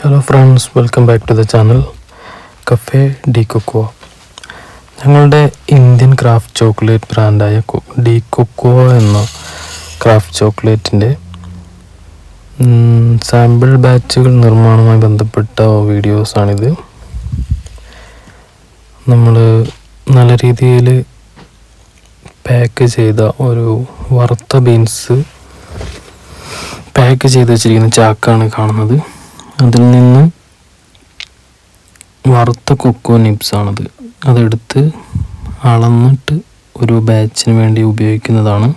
Hello friends, welcome back to the channel Cafe De Coco. ഞങ്ങളുടെ Indian craft chocolate ബ്രാൻഡായ De Coco എന്ന craft ചോക്ലേറ്റിൻ്റെ sample ബാച്ചുകൾ നിർമ്മാണവുമായി ബന്ധപ്പെട്ട വീഡിയോസാണിത്. നമ്മൾ നല്ല രീതിയിൽ പാക്ക് ചെയ്ത ഒരു വറുത്ത ബീൻസ് പാക്ക് ചെയ്ത് വെച്ചിരിക്കുന്ന ചാക്കാണ് കാണുന്നത്. അതിൽ നിന്ന് വറുത്ത കൊക്കോ നിബ്സാണത്. അതെടുത്ത് അളന്നിട്ട് ഒരു ബാച്ചിന് വേണ്ടി ഉപയോഗിക്കുന്നതാണ്.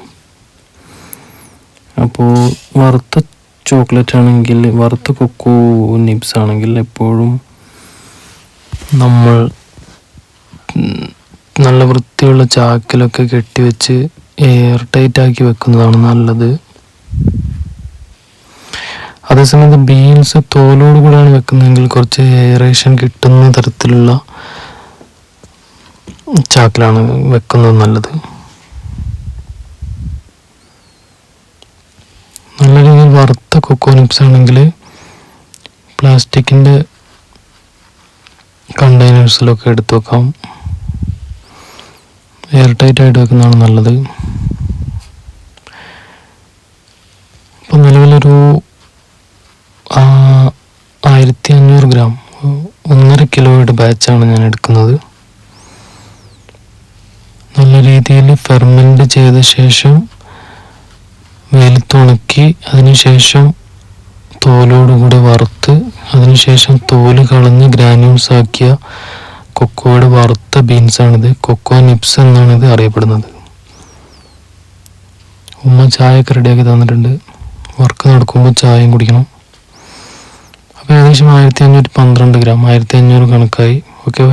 അപ്പോൾ വറുത്ത ചോക്ലേറ്റ് ആണെങ്കിൽ, വറുത്ത കൊക്കോ നിബ്സ് ആണെങ്കിൽ എപ്പോഴും നമ്മൾ നല്ല വൃത്തിയുള്ള ചാക്കിലൊക്കെ കെട്ടിവെച്ച് എയർ ടൈറ്റ് ആക്കി വെക്കുന്നതാണ് നല്ലത്. അതേസമയത്ത് ബീൻസ് തോലോട് കൂടെയാണ് വെക്കുന്നതെങ്കിൽ കുറച്ച് എയറേഷൻ കിട്ടുന്ന തരത്തിലുള്ള ചാക്കിലാണ് വെക്കുന്നത് നല്ലത്. നല്ല രീതിയിൽ വറുത്ത കൊക്കോ നിബ്സ് ആണെങ്കിൽ പ്ലാസ്റ്റിക്കിൻ്റെ കണ്ടെയ്നേഴ്സിലൊക്കെ എടുത്തു വെക്കാം. എയർ ടൈറ്റ് ആയിട്ട് വെക്കുന്നതാണ് നല്ലത്. ഇപ്പം നിലവിലൊരു 1500 ഗ്രാം 1.5 കിലോയുടെ ബാച്ചാണ് ഞാൻ എടുക്കുന്നത്. നല്ല രീതിയിൽ ഫെർമെൻറ്റ് ചെയ്ത ശേഷം വെയിലത്തുണക്കി അതിനുശേഷം തോലോടുകൂടെ വറുത്ത് അതിനുശേഷം തോല് കളഞ്ഞ് ഗ്രാന്യൂൾസ് ആക്കിയ കൊക്കോയുടെ വറുത്ത ബീൻസാണിത്. കൊക്കോ നിബ്സ് എന്നാണ് ഇത് അറിയപ്പെടുന്നത്. ഉമ്മ ചായയൊക്കെ റെഡിയാക്കി തന്നിട്ടുണ്ട്. വർക്ക് നടക്കുമ്പോൾ ചായയും കുടിക്കണം. അപ്പോൾ ഏകദേശം 1512 ഗ്രാം 1500 കണക്കായി. Okay bye.